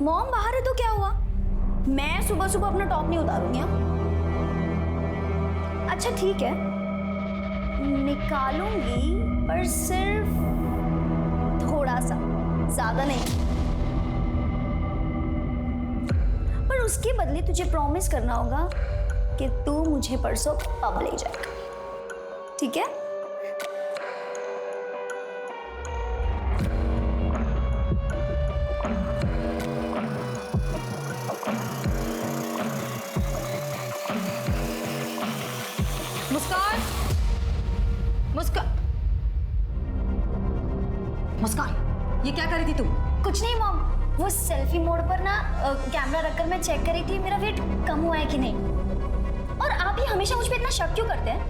Mom बाहर है तो क्या हुआ? मैं सुबह सुबह अपना टॉप नहीं उतारूंगी। अच्छा ठीक है, निकालूंगी पर सिर्फ थोड़ा सा, ज्यादा नहीं। पर उसके बदले तुझे प्रॉमिस करना होगा कि तू मुझे परसों पब ले जाएगा, ठीक है? मुस्कान, मुस्कान, मुस्कान, ये क्या कर रही थी तू? कुछ नहीं मॉम, वो सेल्फी मोड पर ना कैमरा रखकर मैं चेक कर रही थी मेरा वेट कम हुआ है कि नहीं। और आप ही हमेशा मुझ पे इतना शक क्यों करते हैं?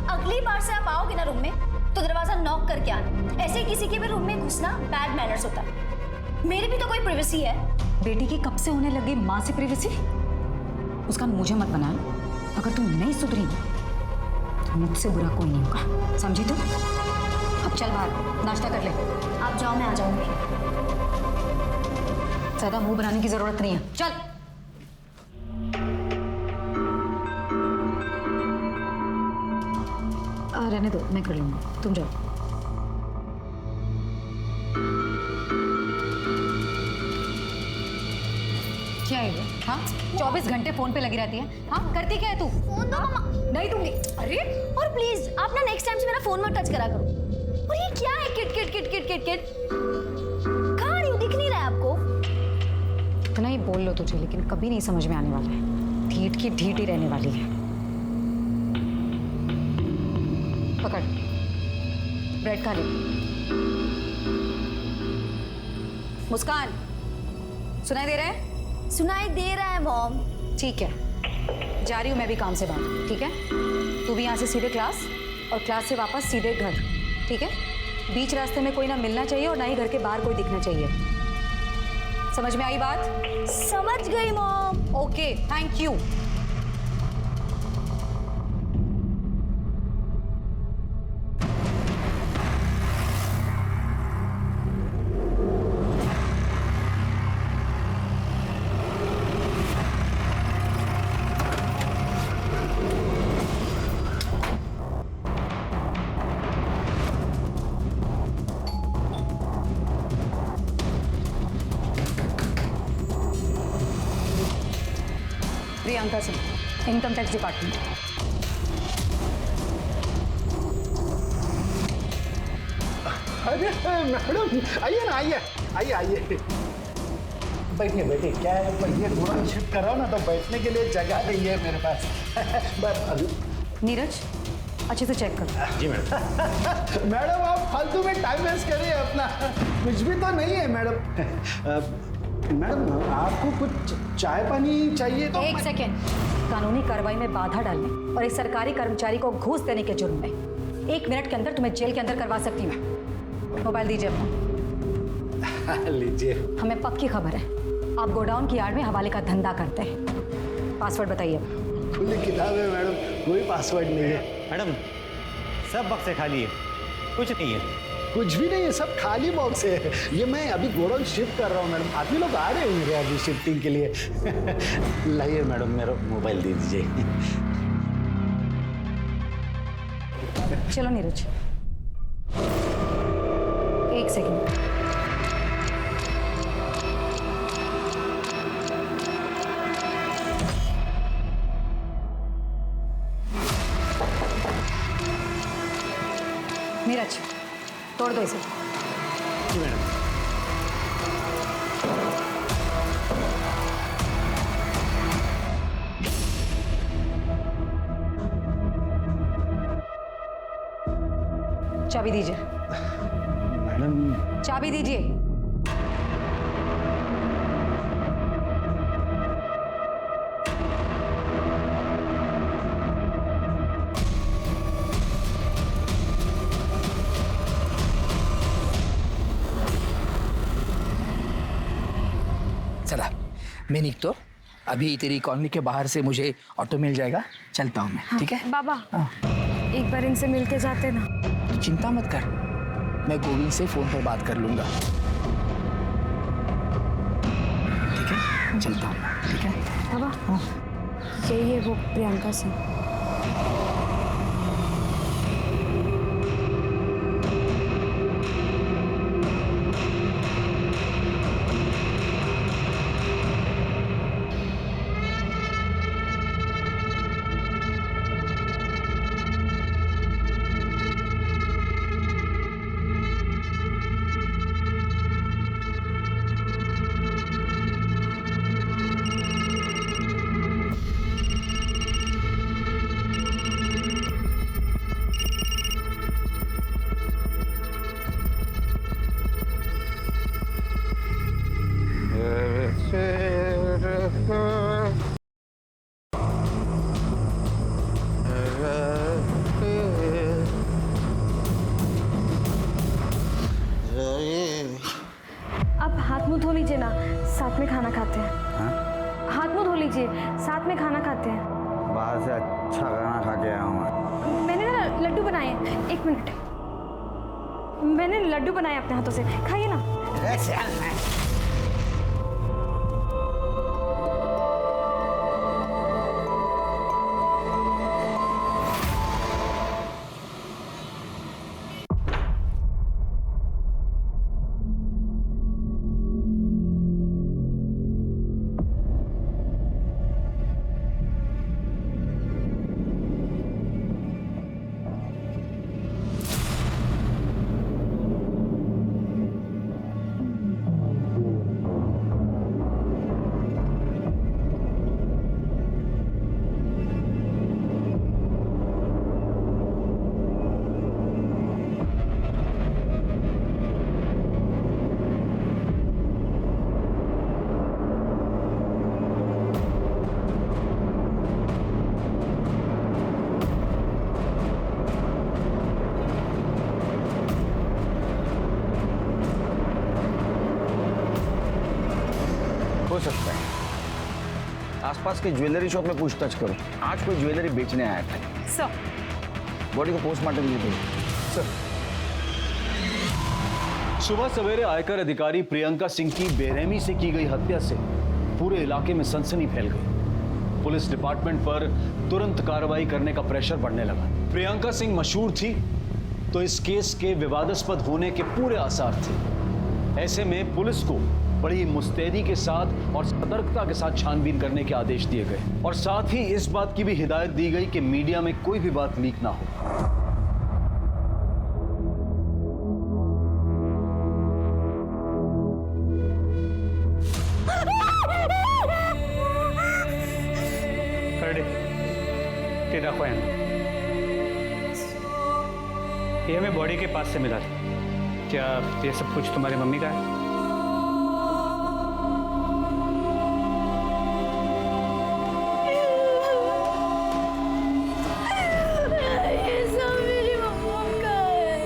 अगली बार से आप आओगे ना रूम में तो दरवाजा नॉक करके आना। ऐसे किसी के भी रूम में घुसना बैड मैनर्स होता है। मेरी भी तो कोई प्राइवेसी है। बेटी की कब से होने लगी माँ से प्राइवेसी? मुस्कान, मुझे मत बनाया। अगर तुम नहीं सुधरी तो मुझसे बुरा कोई नहीं होगा, समझी तू? अब चल बाहर नाश्ता कर ले। आप जाओ, मैं आ जाऊंगी। ज्यादा मुंह बनाने की जरूरत नहीं है, चल। रहने दो, मैं कर लूंगा, तुम जाओ। क्या है ये? हाँ, 24 घंटे फोन पे लगी रहती है। हाँ, करती क्या है तू? फोन दो मम्मा। नहीं दूंगी। अरे और प्लीज आप ना नेक्स्ट टाइम से मेरा फोन मत टच करा करो। और ये क्या है kit kit kit kit kit kit? कहाँ रही हूँ, दिख नहीं रहा है आपको? इतना ही बोल लो तुझे, लेकिन कभी नहीं समझ में आने वाला है। ढीठ की ढीठ ही रहने वाली है। पकड़, ब्रेड खा ले। मुस्कान, सुनाई दे रहा है? सुनाई दे रहा है मॉम। ठीक है, जा रही हूँ मैं भी काम से बाहर, ठीक है? तू भी यहाँ से सीधे क्लास, और क्लास से वापस सीधे घर, ठीक है? बीच रास्ते में कोई ना मिलना चाहिए और ना ही घर के बाहर कोई दिखना चाहिए। समझ में आई बात? समझ गई mom. Okay, thank you. Priyanka Singh, income tax department. अरे मैडम, आइए ना, आइए आइए आइए, बैठिए बैठिए। क्या है, बैठिए, थोड़ा शिफ्ट कराओ ना, तो बैठने के लिए जगह नहीं है मेरे पास। बस अभी नीरज, अच्छे से चेक कर। जी मैडम। मैडम आप फालतू में टाइम वेस्ट करिए अपना, कुछ भी तो नहीं है मैडम। मैडम आपको कुछ चाय पानी चाहिए तो? एक सेकेंड, कानूनी कार्रवाई में बाधा डालने और एक सरकारी कर्मचारी को घूस देने के जुर्म में 1 मिनट के अंदर तुम्हें जेल के अंदर करवा सकती हूँ। मोबाइल दीजिए अपना। लीजिए। हमें पक्की खबर है, आप गोडाउन की आड़ में हवाले का धंधा करते हैं। पासवर्ड बताइए। खुली किताब है मैडम, कोई पासवर्ड नहीं है। मैडम, सब बक्से खाली है, कुछ नहीं है। कुछ भी नहीं है, सब खाली बॉक्स है। ये मैं अभी गोडाउन शिफ्ट कर रहा हूँ मैडम, आदमी लोग आ रहे होंगे अभी शिफ्टिंग के लिए। लाइए मैडम, मेरा मोबाइल दे दीजिए। चलो नीरज, एक सेकेंड। नीरज, तोड़ दो इसे। जी मैडम। चाबी दीजिए। मैडम चाबी दीजिए। चला, मैं निकतो। अभी तेरी कॉलोनी के बाहर से मुझे ऑटो मिल जाएगा, चलता हूँ मैं, ठीक है? बाबा, हाँ। एक बार इनसे मिलके जाते ना। तू चिंता मत कर, मैं गोविंद से फोन पर बात कर लूंगा, ठीक है? चलता हूँ मैं, ठीक है? बाबा यही है वो प्रियंका सिंह। आप हाथ मुंह धो लीजिए ना, साथ में खाना खाते हैं। हाथ मुंह धो लीजिए, साथ में खाना खाते हैं। बाहर से अच्छा खाना खा के आया हूँ मैं। मैंने ना लड्डू बनाए हैं, 1 मिनट। मैंने लड्डू बनाए अपने हाथों से, खाइए ना। हो सकता है आसपास के ज्वेलरी शॉप में पूछताछ करो। आज कोई ज्वेलरी बेचने आया था। सर बॉडी को पोस्टमार्टम लिए थे। सुबह सवेरे आयकर अधिकारी प्रियंका सिंह की बेरहमी से की गई हत्या से पूरे इलाके में सनसनी फैल गई। पुलिस डिपार्टमेंट पर तुरंत कार्रवाई करने का प्रेशर बढ़ने लगा। प्रियंका सिंह मशहूर थी तो इस केस के विवादास्पद होने के पूरे आसार थे। ऐसे में पुलिस को बड़ी मुस्तैदी के साथ और सतर्कता के साथ छानबीन करने के आदेश दिए गए और साथ ही इस बात की भी हिदायत दी गई कि मीडिया में कोई भी बात लीक ना हो। ये हमें बॉडी के पास से मिला था। क्या ये सब कुछ तुम्हारी मम्मी का है? ये सब मेरी मम्मा का है।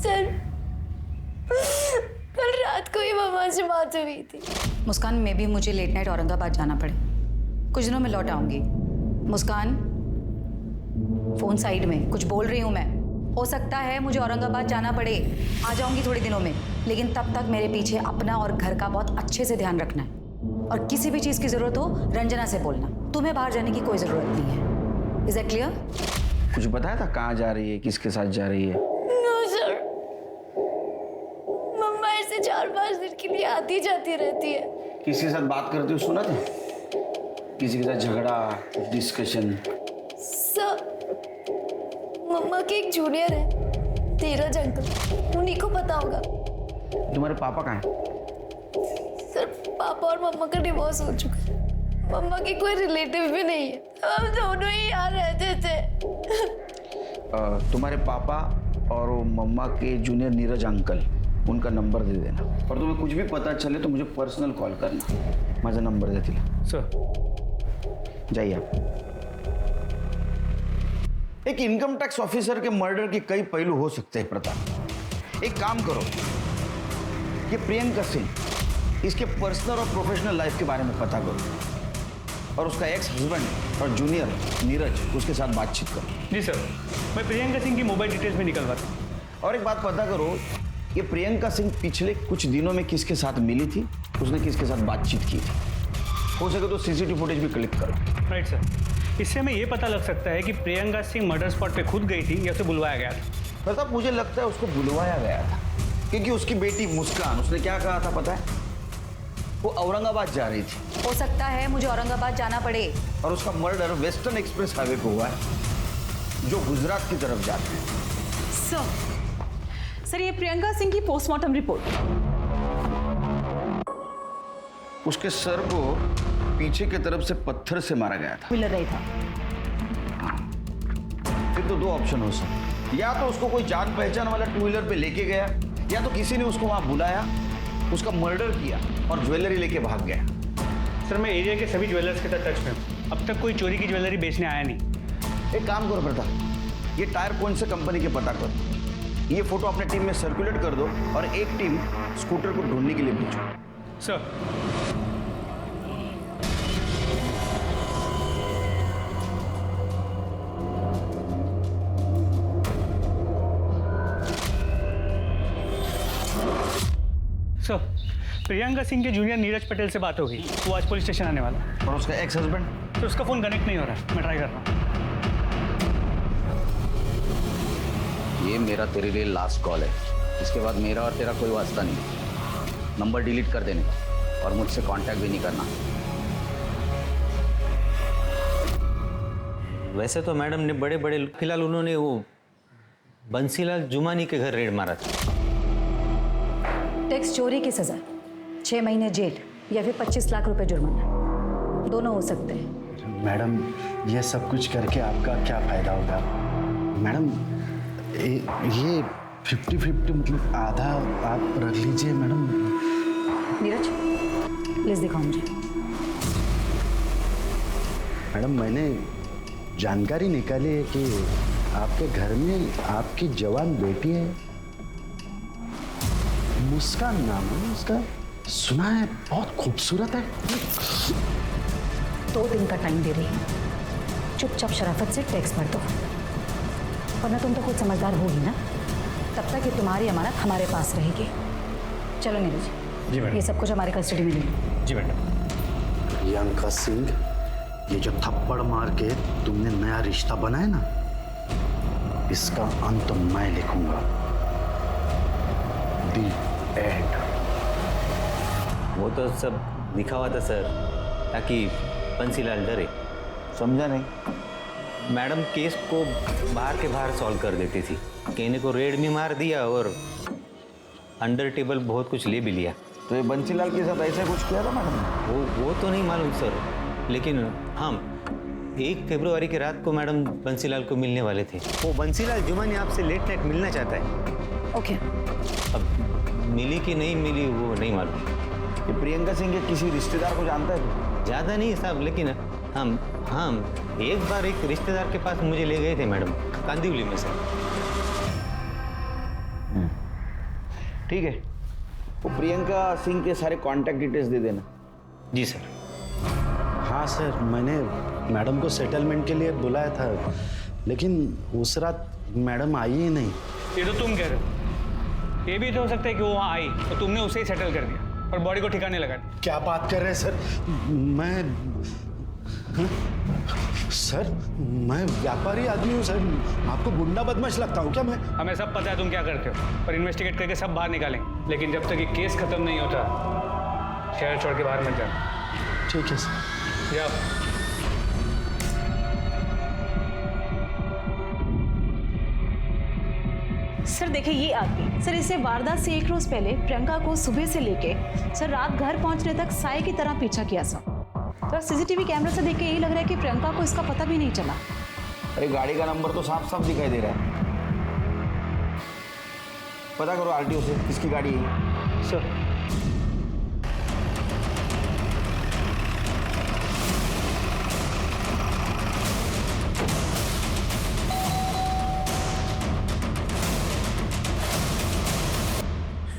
सर कल रात को ही मम्मा से बात हुई थी। मुस्कान, में भी मुझे लेट नाइट औरंगाबाद जाना पड़े। कुछ दिनों में लौट आऊंगी। मुस्कान, फोन साइड में, कुछ बोल रही हूँ मैं। हो सकता है मुझे औरंगाबाद जाना पड़े, आ जाऊंगी थोड़े दिनों में, लेकिन तब तक मेरे पीछे अपना और घर का बहुत अच्छे से ध्यान रखना है। और किसी भी चीज़ की ज़रूरत हो रंजना से बोलना। तुम्हें बाहर जाने की कोई ज़रूरत नहीं है। Is that clear? कुछ बताया था कहाँ जा रही है, किसके साथ जा रही है? नो सर, मम्मा ऐसे 4-5 दिन के लिए आती जाती रहती है। किसी के साथ बात करते हुए सुना था? किसी के साथ झगड़ा, डिस्कशन? सर मम्मा के एक जूनियर है, धीरज अंकल, उन्हीं को पता होगा। तुम्हारे पापा कहाँ हैं? सर पापा और मम्मा का डिवोर्स हो चुका है। मम्मा की कोई रिलेटिव भी नहीं है, हम दोनों ही यहाँ रहते थे। तुम्हारे पापा और वो मम्मा के जूनियर नीरज अंकल, उनका नंबर दे देना। और तुम्हें कुछ भी पता चले तो मुझे पर्सनल कॉल करना। माझा नंबर दे दिला। सर जाइए आप। एक इनकम टैक्स ऑफिसर के मर्डर के कई पहलू हो सकते हैं प्रताप। एक काम करो, ये प्रियंका सिंह, इसके पर्सनल और प्रोफेशनल लाइफ के बारे में पता करो और उसका एक्स हस्बैंड और जूनियर नीरज, उसके साथ बातचीत करो। जी सर, मैं प्रियंका सिंह की मोबाइल डिटेल्स में निकलवाता हूँ। और एक बात पता करो ये प्रियंका सिंह पिछले कुछ दिनों में किसके साथ मिली थी, उसने किसके साथ बातचीत की थी। हो सके तो सीसीटीवी फुटेज भी क्लिक करो। राइट सर, इससे हमें ये पता लग सकता है कि प्रियंका सिंह मर्डर स्पॉट पे खुद गई थी या उसे बुलवाया गया था। प्रताप, मुझे लगता है उसको बुलवाया गया था, क्योंकि उसकी बेटी मुस्कान, उसने क्या कहा था पता है? वो औरंगाबाद जा रही थी हो सकता है मुझे औरंगाबाद जाना पड़े। और उसका मर्डर वेस्टर्न एक्सप्रेस हाईवे पे हुआ है, जो गुजरात की तरफ जाता है। सर ये प्रियंका सिंह की पोस्टमार्टम रिपोर्ट। उसके सर को पीछे की तरफ से पत्थर से मारा गया था। मिल रही था। फिर तो दो ऑप्शन हो सकते, या तो उसको कोई जान पहचान वाला टू व्हीलर पे लेके गया, या तो किसी ने उसको वहां बुलाया, उसका मर्डर किया और ज्वेलरी लेके भाग गया। सर मैं एरिया के सभी ज्वेलर्स के साथ टच में हूँ, अब तक कोई चोरी की ज्वेलरी बेचने आया नहीं। एक काम करो प्रताप, ये टायर कौन से कंपनी के पता करो, ये फोटो अपने टीम में सर्कुलेट कर दो और एक टीम स्कूटर को ढूंढने के लिए भेजो। सर सर प्रियंका सिंह के जूनियर नीरज पटेल से बात हो गई, वो आज पुलिस स्टेशन आने वाला है। और उसका एक्स हस्बैंड? तो उसका फोन कनेक्ट नहीं हो रहा है, मैं ट्राई कर रहा हूँ। ये मेरा तेरे लिए लास्ट कॉल है, इसके बाद मेरा और तेरा कोई वास्ता नहीं। नंबर डिलीट कर देने का और मुझसे कांटेक्ट भी नहीं करना। वैसे तो मैडम ने बड़े बड़े, फिलहाल उन्होंने वो बंसीलाल जुमानी के घर रेड मारा था। टैक्स चोरी की सजा 6 महीने जेल या फिर 25 लाख रुपए जुर्माना, दोनों हो सकते हैं। मैडम ये सब कुछ करके आपका क्या फायदा होगा? मैडम ये 50-50 मतलब आधा आप रख लीजिए मैडम। नीरज प्लीज दिखाओ मुझे। मैडम मैंने जानकारी निकाली है कि आपके घर में आपकी जवान बेटी है, मुस्कान नाम है उसका, सुना है बहुत खूबसूरत है। 2 दिन का टाइम दे रही हूँ, चुपचाप शराफत से टैक्स भर दो, वरना तुम तो खुद समझदार होगी ना, तब तक ये तुम्हारी अमानत हमारे पास रहेगी। चलो नीरज, जी मैडम। ये सब कुछ हमारे कस्टडी में ले लो। जी मैडम। प्रियंका सिंह, ये जो थप्पड़ मार के तुमने नया रिश्ता बनाया ना, इसका अंत मैं लिखूंगा। दी एंड। वो तो सब लिखा हुआ था सर, ताकि बंसीलाल डरे। समझा नहीं? मैडम केस को बाहर के बाहर सॉल्व कर देती थी, कहने को रेड में मार दिया और अंडर टेबल बहुत कुछ ले भी लिया। तो ये बंसीलाल के साथ ऐसा कुछ किया था मैडम ने? वो तो नहीं मालूम सर, लेकिन हाँ 1 फरवरी की रात को मैडम बंसीलाल को मिलने वाले थे। वो बंसीलाल जुमानी आपसे लेट नाइट मिलना चाहता है। ओके। अब मिली कि नहीं मिली वो नहीं मालूम। ये प्रियंका सिंह के किसी रिश्तेदार को जानता है? ज़्यादा नहीं साहब, लेकिन हम एक बार एक रिश्तेदार के पास मुझे ले गए थे मैडम, कांदिवली में सर। ठीक है, वो प्रियंका सिंह के सारे कांटेक्ट डिटेल्स दे देना। जी सर। हाँ सर, मैंने मैडम को सेटलमेंट के लिए बुलाया था, लेकिन उस रात मैडम आई ही नहीं। ये तो तुम कह रहे हो, ये भी तो हो सकता है कि वो वहाँ आई तो तुमने उसे ही सेटल कर दिया और बॉडी को ठिकाने लगा दिया। क्या बात कर रहे हैं सर? मैं व्यापारी आदमी हूँ सर, आपको गुंडा बदमाश लगता हूँ क्या मैं? हमें सब पता है तुम क्या करते हो, पर इन्वेस्टिगेट करके सब बाहर निकालेंगे, लेकिन जब तक ये केस खत्म नहीं होता शहर छोड़ के बाहर मत जाना। ठीक है सर। या सर देखिए ये आदमी, सर इसे वारदात से 1 रोज पहले प्रियंका को सुबह से लेके सर रात घर पहुंचने तक साए की तरह पीछा किया सर। तो सीसीटीवी कैमरा से देख के यही लग रहा है कि प्रियंका को इसका पता भी नहीं चला। अरे गाड़ी का नंबर तो साफ साफ दिखाई दे रहा है। पता करो आरटीओ से किसकी गाड़ी है। सर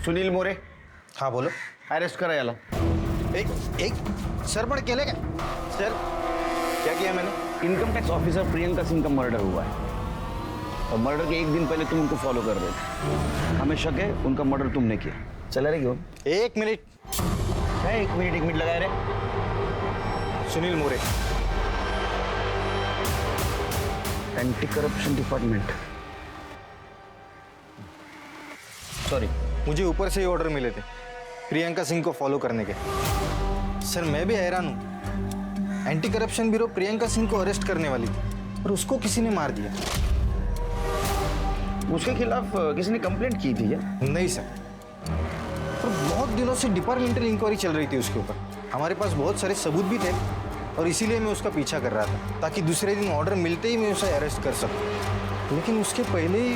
सुनील मोरे। हाँ बोलो। अरेस्ट करा याला। एक सर पण केलं काय? सर क्या किया मैंने? Income tax officer Priyanka Singh का मर्डर हुआ है और मर्डर के एक दिन पहले तुम उनको फॉलो कर रहे थे। हमें शक है उनका मर्डर तुमने किया। चला रहे क्यों? 1 मिनट। है 1 मिनट लगाए रहे। सुनील मोरे, एंटी करप्शन डिपार्टमेंट। सॉरी, मुझे ऊपर से ही ऑर्डर मिले थे प्रियंका सिंह को फॉलो करने के। सर मैं भी हैरान हूँ, anti corruption bureau Priyanka Singh को अरेस्ट करने वाली थी और उसको किसी ने मार दिया। उसके खिलाफ किसी ने कंप्लेंट की थी क्या? नहीं सर, पर बहुत दिनों से डिपार्टमेंटल इंक्वायरी चल रही थी उसके ऊपर। हमारे पास बहुत सारे सबूत भी थे और इसीलिए मैं उसका पीछा कर रहा था ताकि दूसरे दिन ऑर्डर मिलते ही मैं उसे अरेस्ट कर सकूं। लेकिन उसके पहले ही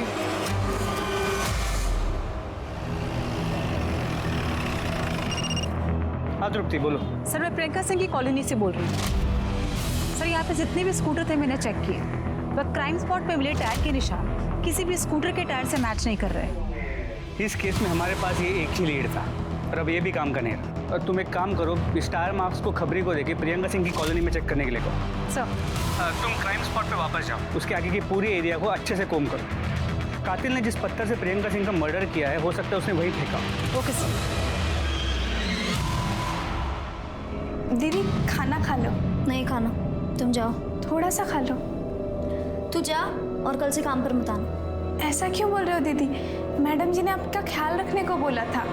हाँ तृप्ति बोलो। सर मैं प्रियंका सिंह की कॉलोनी से बोल रही हूँ। सर यहाँ पे जितने भी स्कूटर थे मैंने चेक किए, पर क्राइम स्पॉट पे मिले टायर के निशान किसी भी स्कूटर के टायर से मैच नहीं कर रहे। इस केस में हमारे पास ये एक ही लीड था और अब ये भी काम करने है। और तुम एक काम करो, स्टार मार्क्स को खबरी को देके प्रियंका सिंह की कॉलोनी में चेक करने के लिए कहो। सर तुम क्राइम स्पॉट पे वापस जाओ, उसके आगे की पूरी एरिया को अच्छे से कोम करो। कातिल ने जिस पत्थर से प्रियंका सिंह का मर्डर किया है, हो सकता है उसने वही फेंका। Okay sir. दीदी खाना खा लो। नहीं खाना, तुम जाओ। थोड़ा सा खा लो। तू जा और कल से काम पर मत आना। ऐसा क्यों बोल रहे हो दीदी? मैडम जी ने आपका ख्याल रखने को बोला था।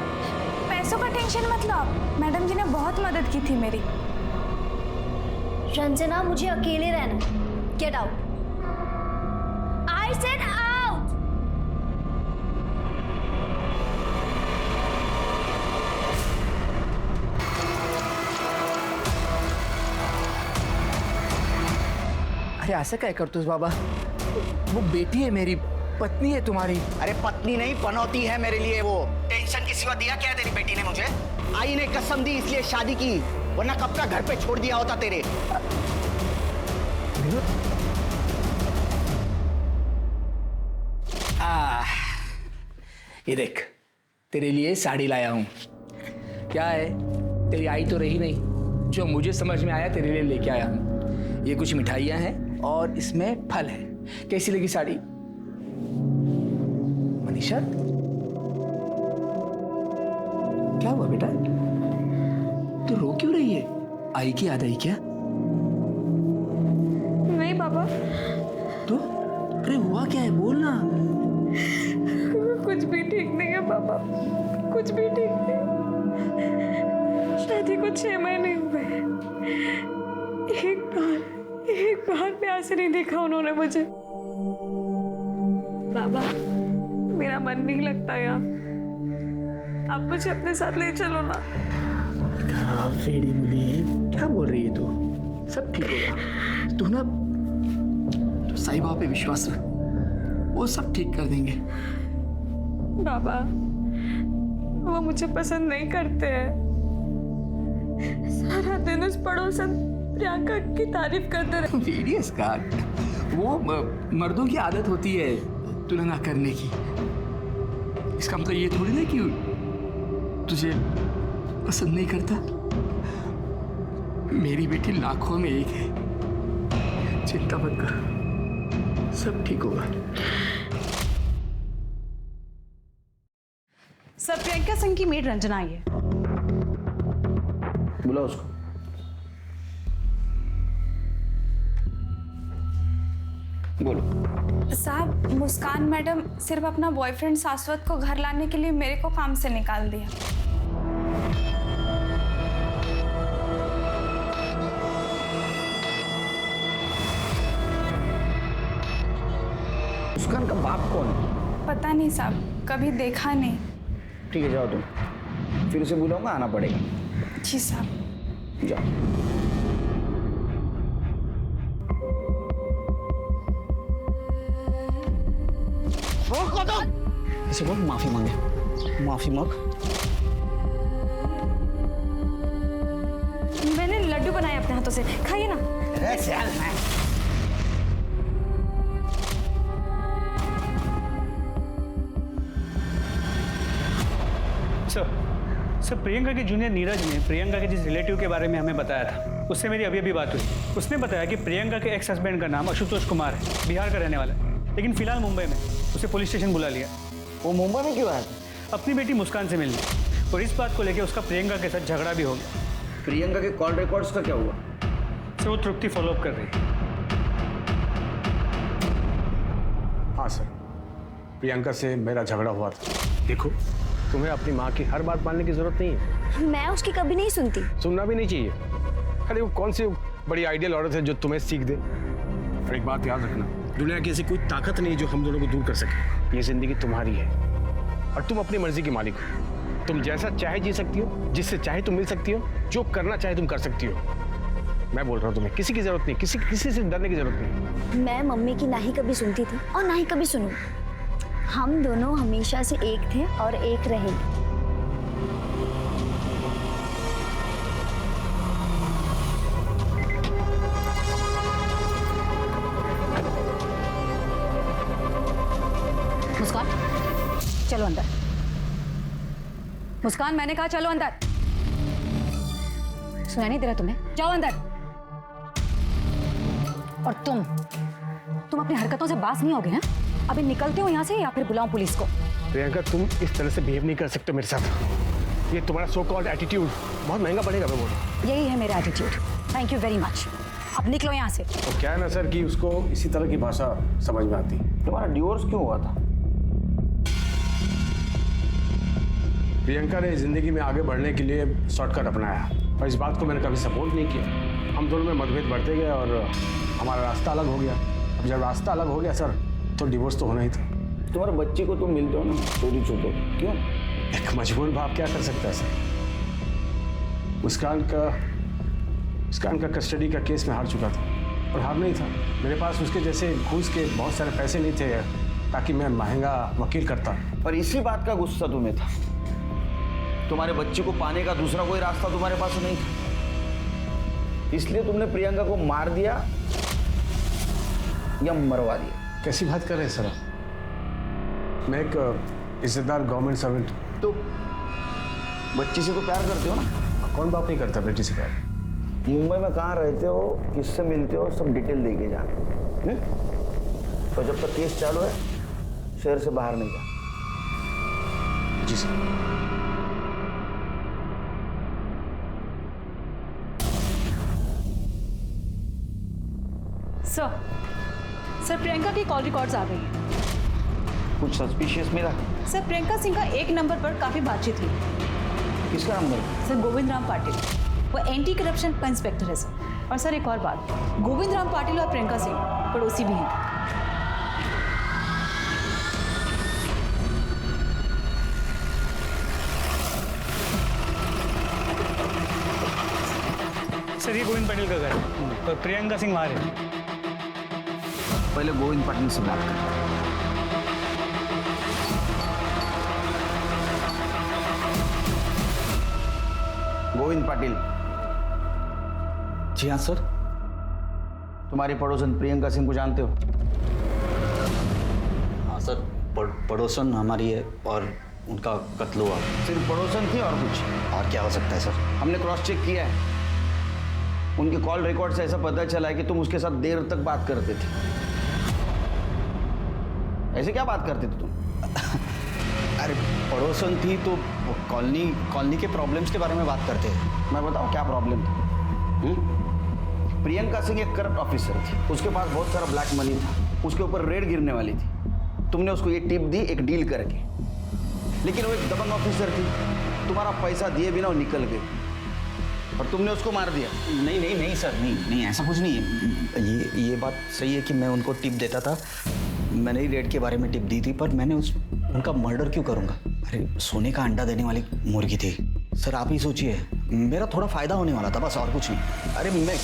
पैसों का टेंशन मत लो आप, मैडम जी ने बहुत मदद की थी मेरी। रंजना मुझे अकेले रहना। Get out. I said out. अरे ऐसा क्या करते हो बाबा? वो बेटी है मेरी, पत्नी है तुम्हारी। अरे पत्नी नहीं, पनौती है मेरे लिए वो। टेंशन की सिवा दिया क्या है तेरी बेटी ने मुझे? आई ने कसम दी इसलिए शादी की, वरना कब का घर पे छोड़ दिया होता तेरे। ये देख, तेरे लिए साड़ी लाया हूं। क्या है, तेरी आई तो रही नहीं, जो मुझे समझ में आया तेरे लिए लेके आया हूं। ये कुछ मिठाइयां हैं और इसमें फल है। कैसी लगी साड़ी मनीषा? क्या हुआ बेटा, तू रो क्यों रही है? आई की याद आई क्या? नहीं पापा। तो अरे हुआ क्या है, बोल ना। कुछ भी ठीक नहीं है पापा, कुछ भी ठीक नहीं। शादी को 6 महीने हुए, एक बार प्यार से नहीं देखा उन्होंने मुझे। बाबा मेरा मन नहीं लगता यहाँ, आप मुझे अपने साथ ले चलो ना। फेड़ी मुली, क्या बोल रही है तू? सब ठीक होगा। तू ना तो साईं बाबा पे विश्वास रख, वो सब ठीक कर देंगे। बाबा वो मुझे पसंद नहीं करते हैं, सारा दिन उस पड़ोसन प्रियंका की तारीफ करते रहे। वेरियस का वो मर्दों की आदत होती है तुलना करने की। इसका मतलब ये थोड़ी ना कि तुझे पसंद नहीं करता। मेरी बेटी लाखों में एक है, चिंता मत कर, सब ठीक होगा। सर प्रियंका सिंह की मेड रंजना आई है। बुलाओ उसको। बोलो। साहब मुस्कान मैडम सिर्फ अपना बॉयफ्रेंड शाश्वत को घर लाने के लिए मेरे को काम से निकाल दिया। मुस्कान का बाप कौन है? पता नहीं साहब, कभी देखा नहीं। ठीक है जाओ तुम, फिर उसे बुलाऊंगा, आना पड़ेगा। जी साहब। जाओ। इसे बोल माफी मांगे, माफी मांग। मैंने लड्डू बनाए अपने हाथों से, खाइए ना। सर प्रियंका के जूनियर नीरज ने प्रियंका के जिस रिलेटिव के बारे में हमें बताया था, उससे मेरी अभी बात हुई। उसने बताया कि प्रियंका के एक्स हस्बैंड का नाम आशुतोष कुमार है, बिहार का रहने वाला है। लेकिन फिलहाल मुंबई में। उसे पुलिस स्टेशन बुला लिया। वो मुंबई में क्यों आया था? अपनी बेटी मुस्कान से मिलने, और इस बात को लेकर उसका प्रियंका के साथ झगड़ा भी हो गया। प्रियंका के कॉल रिकॉर्ड्स का क्या हुआ? सर वो तृप्ति फॉलोअप कर रही है। हाँ सर, प्रियंका से मेरा झगड़ा हुआ था। देखो, तुम्हें अपनी माँ की हर बात मानने की जरूरत नहीं है। मैं उसकी कभी नहीं सुनती। सुनना भी नहीं चाहिए। अरे वो कौन सी बड़ी आइडियल औरत है जो तुम्हें सीख दे। और एक बात याद रखना, दुनिया की ऐसी कोई ताकत नहीं जो हम दोनों को दूर कर सके। ये जिंदगी तुम्हारी है और तुम अपनी मर्जी के मालिक हो। तुम जैसा चाहे जी सकती हो, जिससे चाहे तुम मिल सकती हो, जो करना चाहे तुम कर सकती हो। मैं बोल रहा हूँ तुम्हें किसी की जरूरत नहीं, किसी से डरने की जरूरत नहीं। मैं मम्मी की ना ही कभी सुनती थी और ना ही कभी सुनूं। हम दोनों हमेशा से एक थे और एक रहेंगे। मुस्कान, चलो अंदर। मुस्कान, मैंने कहा चलो अंदर। सुनाई नहीं दे रहा तुम्हें? जाओ अंदर। और तुम अपनी हरकतों से बाज नहीं होगे हैं? अभी निकलते हो यहाँ से या फिर बुलाऊं पुलिस को? प्रियंका, तुम इस तरह से बिहेव नहीं कर सकते मेरे साथ। ये तुम्हारा सो कॉल्ड एटीट्यूड बहुत महंगा पड़ेगा। मैं बोल रहा हूँ, यही है मेरा attitude. Thank you very much. अब निकलो यहाँ से। तो क्या है ना सर कि उसको इसी तरह की भाषा समझ में आती। तुम्हारा डिवोर्स क्यों हुआ था? प्रियंका ने जिंदगी में आगे बढ़ने के लिए शॉर्टकट अपनाया और इस बात को मैंने कभी सपोर्ट नहीं किया। हम दोनों में मतभेद बढ़ते गए और हमारा रास्ता अलग हो गया। अब जब रास्ता अलग हो गया सर, तो डिवोर्स तो होना ही था। तुम्हारे बच्चे को तुम मिलते हो ना चोरी छुपे, क्यों? एक मजबूर बाप क्या कर सकता है सर? मुस्कान का कस्टडी का केस में हार चुका था और हार नहीं था। मेरे पास उसके जैसे घूस के बहुत सारे पैसे नहीं थे ताकि मैं महंगा वकील करता। और इसी बात का गुस्सा तुम्हें था। तुम्हारे बच्चे को पाने का दूसरा कोई रास्ता तुम्हारे पास नहीं था, इसलिए तुमने प्रियंका को मार दिया या मरवा दिया। कैसी बात कर रहे हैं सर? मैं एक इज्जतदार गवर्नमेंट सर्वेंट। तो बच्ची से तो प्यार करते हो ना? कौन बाप नहीं करता बेटी से प्यार? मुंबई में कहाँ रहते हो, किससे मिलते हो, सब डिटेल देके जाना। तो जब तक केस चालू है शहर से बाहर नहीं जा। जी सर। सर प्रियंका की कॉल रिकॉर्ड्स आ गई हैं। कुछ सस्पिशियस मिला? सर प्रियंका सिंह का एक नंबर पर काफी बातचीत हुई। किसका नंबर? सर गोविंद राम पाटिल, वो एंटी करप्शन का इंस्पेक्टर है सर। और सर एक और बात, गोविंद राम पाटिल और प्रियंका सिंह पड़ोसी भी हैं। सर ये गोविंद पाटिल का घर है और प्रियंका सिंह वहाँ है। पहले गोविंद पाटिल से बात कर। गोविंद पाटिल। जी हाँ सर। तुम्हारी पड़ोसन प्रियंका सिंह को जानते हो? हाँ सर, पड़ोसन हमारी है और उनका कत्ल हुआ। सिर्फ पड़ोसन थी और कुछ? और क्या हो सकता है सर? हमने क्रॉस चेक किया है। उनके कॉल रिकॉर्ड से ऐसा पता चला है कि तुम उसके साथ देर तक बात करते थे। ऐसे क्या बात करते थे तुम? अरे पड़ोसन थी तो कॉलोनी के प्रॉब्लम्स के बारे में बात करते हैं। मैं बताऊं क्या प्रॉब्लम था? प्रियंका सिंह एक करप्ट ऑफिसर थी, उसके पास बहुत सारा ब्लैक मनी था, उसके ऊपर रेड गिरने वाली थी। तुमने उसको ये टिप दी एक डील करके, लेकिन वो एक दबंग ऑफिसर थी, तुम्हारा पैसा दिए बिना वो निकल गई और तुमने उसको मार दिया। नहीं सर, नहीं ऐसा कुछ नहीं है। ये बात सही है कि मैं उनको टिप देता था, मैंने ही रेड के बारे में टिप दी थी, पर मैंने उनका मर्डर क्यों करूंगा? अरे सोने का अंडा देने वाली मुर्गी थी सर। आप ही सोचिए, मेरा थोड़ा फायदा होने वाला था बस, और कुछ नहीं। अरे मैं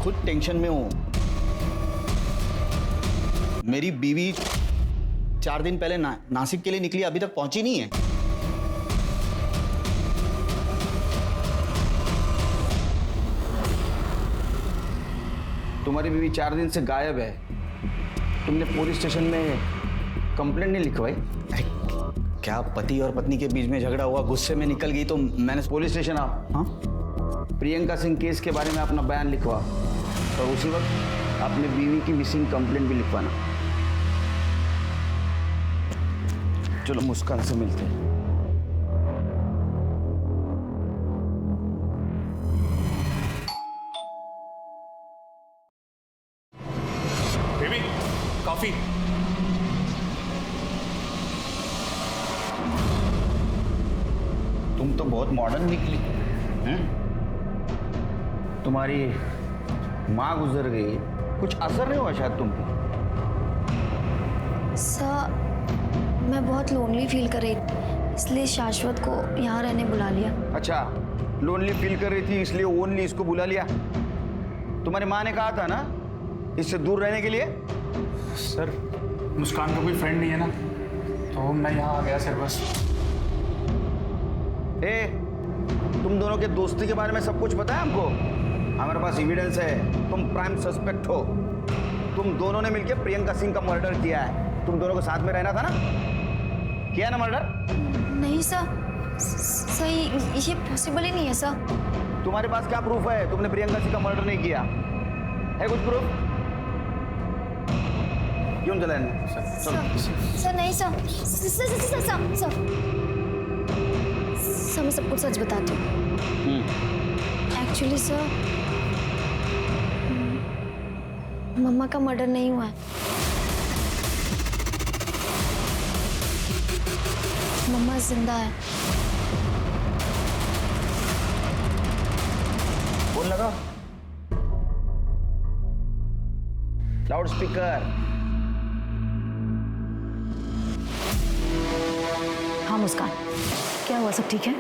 खुद टेंशन में हूँ। मेरी बीवी 4 दिन पहले नासिक के लिए निकली, अभी तक पहुंची नहीं है। तुम्हारी बीवी 4 दिन से गायब है, तुमने पुलिस स्टेशन में कंप्लेंट नहीं लिखवाई? अरे क्या पति और पत्नी के बीच में झगड़ा हुआ, गुस्से में निकल गई तो मैंने पुलिस स्टेशन आओ। हाँ, प्रियंका सिंह केस के बारे में अपना बयान लिखवा और उसी वक्त अपने बीवी की मिसिंग कंप्लेंट भी लिखवाना। चलो मुस्कान से मिलते हैं। Baby coffee. तुम तो बहुत मॉडर्न निकली हैं? तुम्हारी माँ गुजर गई, कुछ असर नहीं हुआ शायद तुम पे? सर मैं बहुत लोनली फील कर रही थी, इसलिए शाश्वत को यहाँ रहने बुला लिया। अच्छा, लोनली फील कर रही थी इसलिए ओनली इसको बुला लिया। तुम्हारी माँ ने कहा था ना इससे दूर रहने के लिए। सर मुस्कान का कोई फ्रेंड नहीं है ना, तो मैं यहाँ आ गया सर बस। तुम दोनों के दोस्ती के बारे में सब कुछ पता है हमको। हमारे पास एविडेंस है, तुम प्राइम सस्पेक्ट हो। तुम दोनों ने मिलकर प्रियंका सिंह का मर्डर किया है। तुम दोनों को साथ में रहना था ना, किया ना मर्डर? नहीं सर, सही ये पॉसिबल ही नहीं है सर। तुम्हारे पास क्या प्रूफ है तुमने प्रियंका सिंह का मर्डर नहीं किया है? कुछ प्रूफ? क्यों चला सर नहीं सर, सर मैं सब कुछ सच बताती हूँ। एक्चुअली सर मम्मा का मर्डर नहीं हुआ है। मम्मा जिंदा है। फोन लगा, लाउड स्पीकर। हाँ मुस्कान, क्या हुआ, सब ठीक है?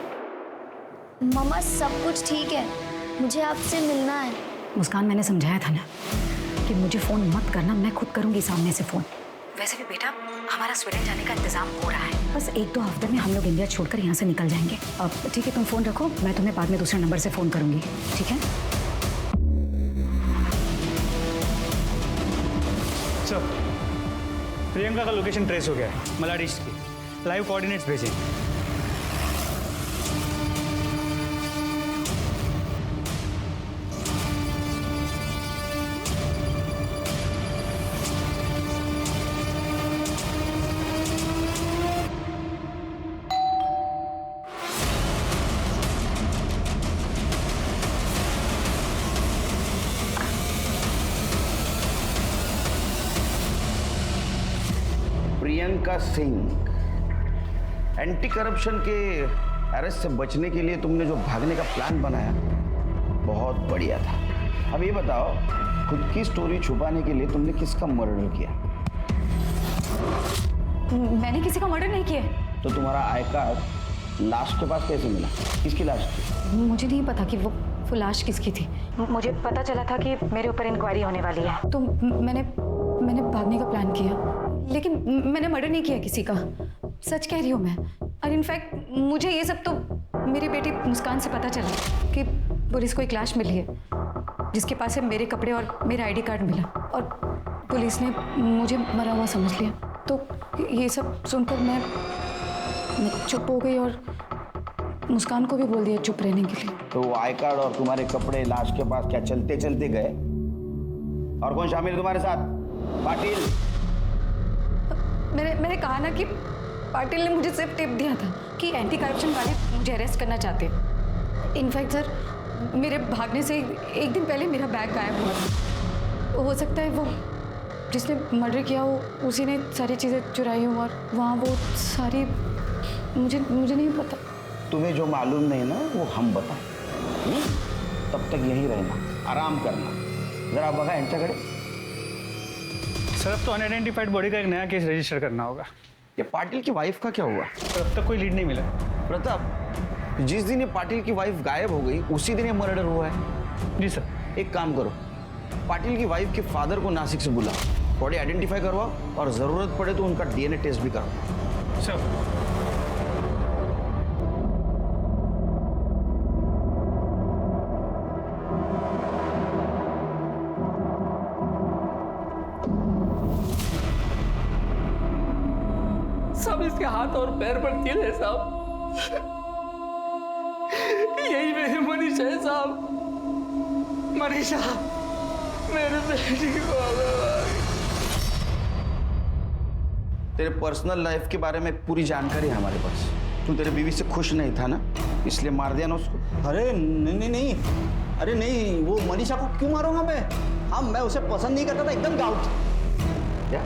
मम्मा सब कुछ ठीक है, मुझे आपसे मिलना है। मुस्कान मैंने समझाया था ना कि मुझे फ़ोन मत करना, मैं खुद करूंगी सामने से फ़ोन। वैसे भी बेटा हमारा स्वीडन जाने का इंतजाम हो रहा है, बस 1-2 हफ्ते में हम लोग इंडिया छोड़कर यहाँ से निकल जाएंगे। अब ठीक है, तुम फ़ोन रखो, मैं तुम्हें बाद में दूसरे नंबर से फ़ोन करूंगी, ठीक है? सर प्रियंका का लोकेशन ट्रेस हो गया है, मलाडिश की। लाइव कोऑर्डिनेट्स भेजें। प्रियंका सिंह, एंटी करप्शन के अरेस्ट से बचने के लिए तुमने जो भागने का प्लान बनाया बहुत बढ़िया था। अब ये बताओ, खुद की स्टोरी छुपाने के लिए तुमने किसका मर्डर किया? मैंने किसी का मर्डर नहीं किया। तो तुम्हारा आई कार्ड लाश के पास कैसे मिला? किसकी लाश थी? मुझे नहीं पता कि वो लाश किसकी थी। मुझे पता चला था कि मेरे ऊपर इंक्वायरी होने वाली है, तो मैंने भागने का प्लान किया, लेकिन मैंने मर्डर नहीं किया किसी का। सच कह रही हूँ मैं। और इनफैक्ट मुझे ये सब तो मेरी बेटी मुस्कान से पता चला कि पुलिस को एक लाश मिली है जिसके पास से मेरे कपड़े और मेरा आईडी कार्ड मिला, और पुलिस ने मुझे मरा हुआ समझ लिया। तो ये सब सुनकर मैं चुप हो गई और मुस्कान को भी बोल दिया चुप रहने के लिए। तो वो आई कार्ड और तुम्हारे कपड़े लाश के पास क्या चलते चलते गए? और कौन शामिल है तुम्हारे साथ? पाटिल। मैंने कहा ना कि पाटिल ने मुझे सिर्फ टिप दिया था कि एंटी करप्शन वाले मुझे अरेस्ट करना चाहते हैं। इनफैक्ट सर मेरे भागने से एक दिन पहले मेरा बैग गायब हुआ। हो सकता है वो जिसने मर्डर किया हो उसी ने सारी चीज़ें चुराई हो, और वहाँ वो सारी मुझे नहीं पता। तुम्हें जो मालूम नहीं ना वो हम बताएं। तब तक यहीं रहना, आराम करना। जरा बघा यांच्याकडे। सर अब तो अनआइडेंटिफाइड बॉडी का एक नया केस रजिस्टर करना होगा। ये पाटिल की वाइफ का क्या हुआ? सर अब तक कोई लीड नहीं मिला। प्रताप, जिस दिन ये पाटिल की वाइफ गायब हो गई उसी दिन ये मर्डर हुआ है। जी सर। एक काम करो, पाटिल की वाइफ के फादर को नासिक से बुलाओ, बॉडी आइडेंटिफाई करवाओ और जरूरत पड़े तो उनका डीएनए टेस्ट भी करवाओ। सर सब इसके हाथ और पैर पर तिल है साहब। यही मेरी मनीषा है साहब। मनीषा मेरे बेटी को तेरे पर्सनल लाइफ के बारे में पूरी जानकारी है हमारे पास। तू तेरे बीवी से खुश नहीं था ना, इसलिए मार दिया ना उसको। अरे नहीं, अरे नहीं, वो मनीषा को क्यों मारूंगा मैं? हाँ, मैं उसे पसंद नहीं करता था, एकदम गाउट। क्या?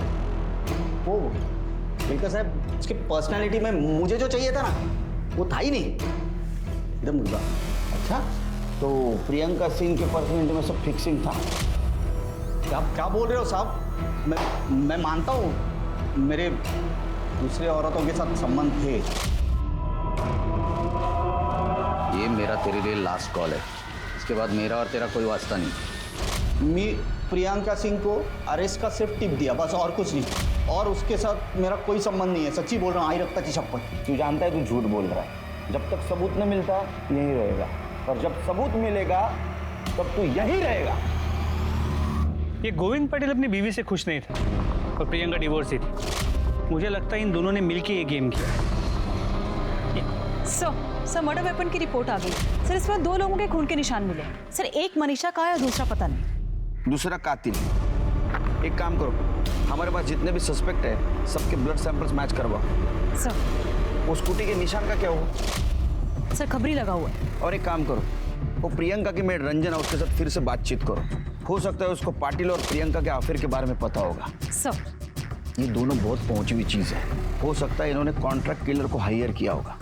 वो मिल्खा साहब, उसकी पर्सनालिटी में मुझे जो चाहिए था ना, वो था ही नहीं, एकदम मुर्गा। अच्छा, तो प्रियंका सिंह के पर्सनालिटी में सब फिक्सिंग था? क्या बोल रहे हो साहब? मैं मानता हूँ मेरे दूसरे औरतों के साथ संबंध थे। ये मेरा तेरे लिए लास्ट कॉल है, इसके बाद मेरा और तेरा कोई वास्ता नहीं। मैं प्रियंका सिंह को अरेस्ट का सिर्फ टिप दिया, बस, और कुछ नहीं। और उसके साथ मेरा कोई संबंध नहीं है, सच्ची बोल रहा हूँ, आई रखता की शपथ। तू जानता है तू झूठ बोल रहा है। जब तक सबूत नहीं मिलता यही रहेगा, और जब सबूत मिलेगा तब तू यही रहेगा। ये गोविंद पटेल अपनी बीवी से खुश नहीं था और प्रियंका डिवोर्स ही थी। मुझे लगता है इन दोनों ने मिलकर ये गेम किया। सर मर्डर वेपन की रिपोर्ट आ गई। सर, इसमें 2 लोगों के खून के निशान मिले। सर, एक मनीषा का है और दूसरा पता नहीं। दूसरा कातिल। एक काम करो, हमारे पास जितने भी सस्पेक्ट है सबके ब्लड सैंपल्स मैच करवाओ। सर, वो स्कूटी के निशान का क्या हुआ? सर खबरी लगा हुआ है। और एक काम करो, वो प्रियंका की मेड रंजना, उसके साथ फिर से बातचीत करो। हो सकता है उसको पाटिल और प्रियंका के अफेयर के बारे में पता होगा। सर, ये दोनों बहुत पहुंची हुई चीज है। हो सकता है इन्होंने कॉन्ट्रैक्ट किलर को हायर किया होगा,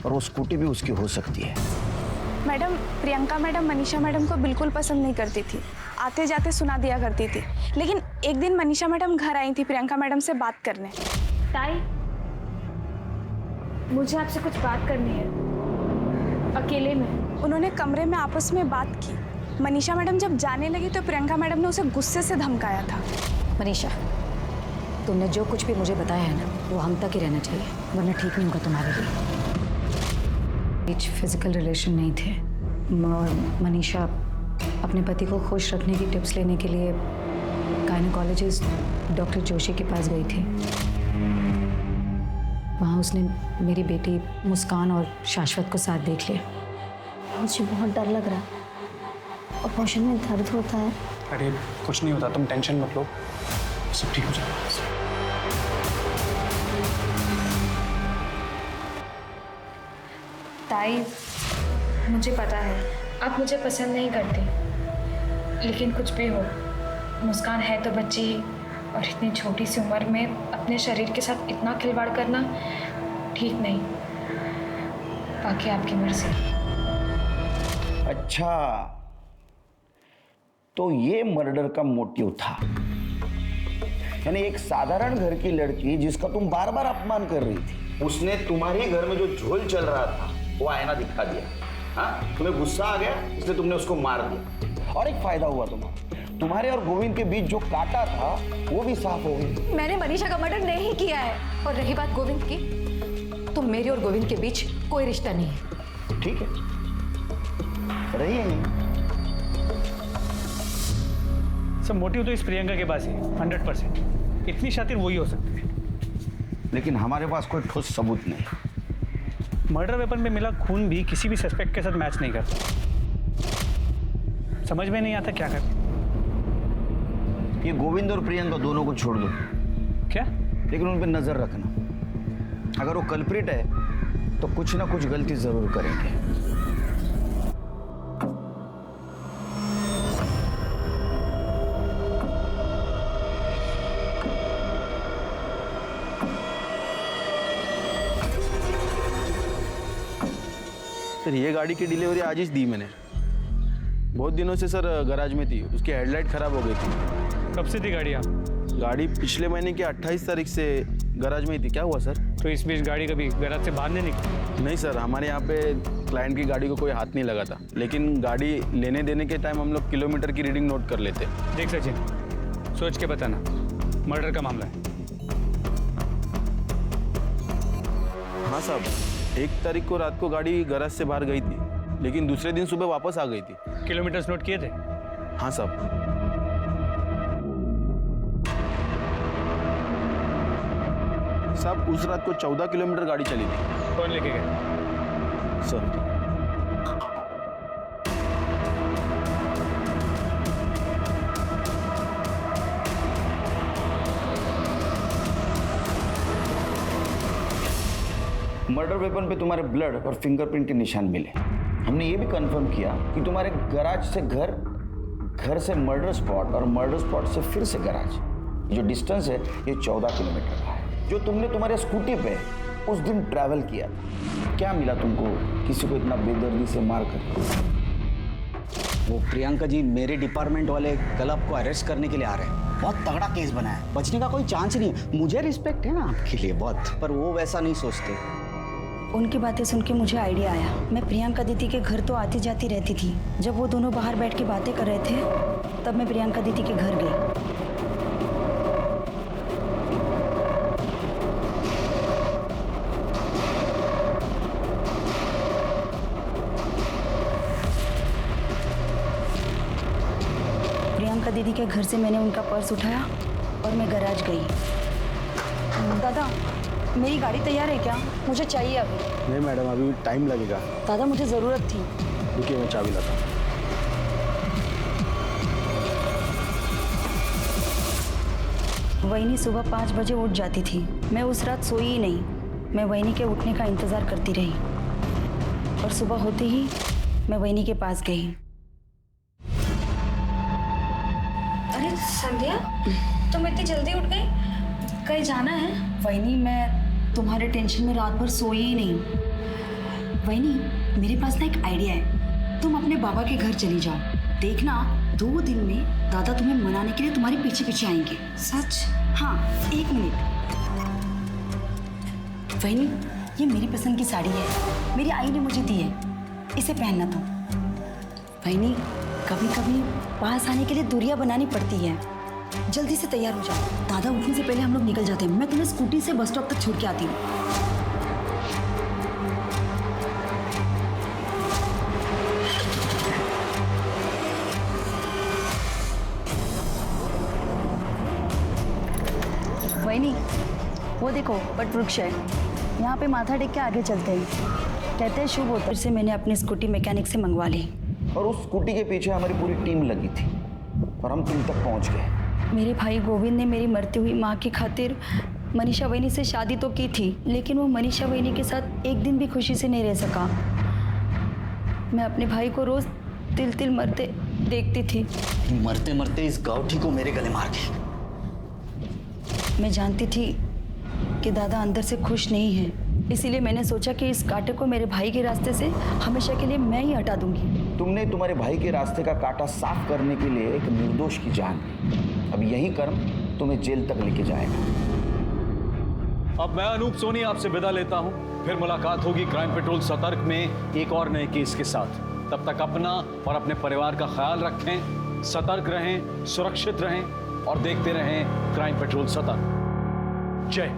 और वो स्कूटी भी उसकी हो सकती है। Madam, Priyanka madam Manisha madam को बिल्कुल पसंद नहीं करती थी, आते जाते सुना दिया करती थी। लेकिन एक दिन मनीषा मैडम घर आई थी प्रियंका मैडम से बात करने। ताई, मुझे आपसे कुछ बात करनी है, अकेले में। उन्होंने कमरे में आपस में बात की। मनीषा मैडम जब जाने लगी तो प्रियंका मैडम ने उसे गुस्से से धमकाया था। मनीषा, तुमने जो कुछ भी मुझे बताया है ना, वो हम तक ही रहना चाहिए, वरना ठीक नहीं होगा तुम्हारे लिए। बीच फिजिकल रिलेशन नहीं थे। मनीषा अपने पति को खुश रखने की टिप्स लेने के लिए गायनेकोलॉजिस्ट डॉक्टर जोशी के पास गई थी। वहाँ उसने मेरी बेटी मुस्कान और शाश्वत को साथ देख लिया। मुझे बहुत डर लग रहा है, ऑपरेशन में दर्द होता है। अरे कुछ नहीं होता, तुम टेंशन मत लो, सब ठीक हो जाएगा। ताई, मुझे पता है आप मुझे पसंद नहीं करती, लेकिन कुछ भी हो, मुस्कान है तो बच्ची ही, और इतनी छोटी सी उम्र में अपने शरीर के साथ इतना खिलवाड़ करना ठीक नहीं। बाकी आपकी मर्जी। अच्छा, तो ये मर्डर का मोटिव था। यानी एक साधारण घर की लड़की जिसका तुम बार बार अपमान कर रही थी, उसने तुम्हारे घर में जो झोल चल रहा था वो आईना दिखा दिया। हाँ, तुम्हें गुस्सा आ गया इसलिए तुमने उसको मार दिया, और एक फायदा हुआ तुम्हारे और गोविंद के बीच जो कांटा था वो भी साफ हो गया। मैंने मनीषा का मर्डर नहीं किया है। और रही बात गोविंद की, तो मेरे और गोविंद के बीच कोई रिश्ता नहीं है। ठीक है, रही है नहीं। सब मोटिव तो इस प्रियंका के पास है 100%। इतनी शातिर वही हो सकती है, लेकिन हमारे पास कोई ठोस सबूत नहीं। मर्डर वेपन में मिला खून भी किसी भी सस्पेक्ट के साथ मैच नहीं करता। समझ में नहीं आता क्या करें। ये गोविंद और प्रियंका दोनों को छोड़ दो। क्या? लेकिन उन पर नजर रखना। अगर वो कल्प्रिट है तो कुछ ना कुछ गलती जरूर करेंगे। सर, ये गाड़ी की डिलीवरी आज ही दी मैंने। बहुत दिनों से सर गैराज में थी, उसकी हेडलाइट खराब हो गई थी। कब से थी गाड़ी आप? गाड़ी पिछले महीने की 28 तारीख से गैराज में ही थी। क्या हुआ सर? तो इस बीच गाड़ी कभी गैराज से बाहर नहीं निकली? नहीं सर, हमारे यहाँ पे क्लाइंट की गाड़ी को कोई हाथ नहीं लगा था, लेकिन गाड़ी लेने देने के टाइम हम लोग किलोमीटर की रीडिंग नोट कर लेते। देख सचिन, सोच के बताना, मर्डर का मामला है। हाँ साहब, 1 तारीख को रात को गाड़ी गैराज से बाहर गई थी, लेकिन दूसरे दिन सुबह वापस आ गई थी। किलोमीटर्स नोट किए थे? हाँ साहब। साहब, उस रात को 14 किलोमीटर गाड़ी चली थी। कौन लेके गए? सर, मर्डर वेपन पे तुम्हारे ब्लड और फिंगरप्रिंट के निशान मिले। हमने ये भी कंफर्म किया कि तुम्हारे गराज से घर, घर से मर्डर स्पॉट और मर्डर स्पॉट से फिर से गराज, जो डिस्टेंस है ये 14 किलोमीटर का है, जो तुमने तुम्हारे स्कूटी पे उस दिन ट्रैवल किया था। क्या मिला तुमको किसी को इतना बेदर्दी से मार कर? वो प्रियंका जी मेरे डिपार्टमेंट वाले कल आपको अरेस्ट करने के लिए आ रहे हैं। बहुत तगड़ा केस बना है, बचने का कोई चांस नहीं है। मुझे रिस्पेक्ट है ना आपके लिए बहुत, पर वो वैसा नहीं सोचते। उनकी बातें सुन के मुझे आइडिया आया। मैं प्रियंका दीदी के घर तो आती जाती रहती थी। जब वो दोनों बाहर बैठ के बातें कर रहे थे तब मैं प्रियंका दीदी के घर गई। प्रियंका दीदी के घर से मैंने उनका पर्स उठाया और मैं गैराज गई। दादा, मेरी गाड़ी तैयार है क्या? मुझे चाहिए अभी। नहीं मैडम, अभी टाइम लगेगा। दादा, मुझे ज़रूरत थी। रुकिए, मैं चाबी लाता हूँ। वहीनी सुबह 5 बजे उठ जाती थी। मैं उस रात सोई ही नहीं। मैं वहीनी के उठने का इंतज़ार करती रही और सुबह होते ही मैं वहीनी के पास गई। अरे संध्या, तुम इतनी जल्दी उठ गई? कहीं जाना है? वहीनी, मैं तुम्हारे टेंशन में रात भर सोई ही नहीं। वहीनी, मेरे पास ना एक आइडिया है। तुम अपने बाबा के घर चली जाओ। देखना 2 दिन में दादा तुम्हें मनाने के लिए तुम्हारे पीछे पीछे आएंगे। सच? हाँ, 1 मिनट। वहीनी, ये मेरी पसंद की साड़ी है, मेरी आई ने मुझे दी है, इसे पहनना तुम। वहीनी, कभी कभी पास आने के लिए दूरियां बनानी पड़ती है। जल्दी से तैयार हो जाओ, दादा उठने से पहले हम लोग निकल जाते हैं। मैं तुम्हें स्कूटी से बस स्टॉप तक छोड़ के आती हूँ। वहीनी, वो देखो वट वृक्ष है, यहाँ पे माथा टेक के आगे चलते हैं। कहते हैं शुभ होता है। से मैंने अपनी स्कूटी मैकेनिक से मंगवा ली और उस स्कूटी के पीछे हमारी पूरी टीम लगी थी और हम तुम तक पहुंच गए। मेरे भाई गोविंद ने मेरी मरती हुई माँ की खातिर मनीषा वहीनी से शादी तो की थी, लेकिन वो मनीषा वहीनी के साथ एक दिन भी खुशी से नहीं रह सका। मैं अपने भाई को रोज तिल तिल मरते देखती थी। मरते मरते इस गौठी को मेरे गले मार दी। मैं जानती थी कि दादा अंदर से खुश नहीं है, इसीलिए मैंने सोचा कि इस कांटे को मेरे भाई के रास्ते से हमेशा के लिए मैं ही हटा दूंगी। तुमने तुम्हारे भाई के रास्ते का कांटा साफ करने के लिए एक निर्दोष की जान ली। अब यही कर्म तुम्हें जेल तक लेके जाएगा। अब मैं अनूप सोनी आपसे विदा लेता हूं। फिर मुलाकात होगी क्राइम पेट्रोल सतर्क में एक और नए केस के साथ। तब तक अपना और अपने परिवार का ख्याल रखें, सतर्क रहें, सुरक्षित रहें और देखते रहें क्राइम पेट्रोल सतर्क। जय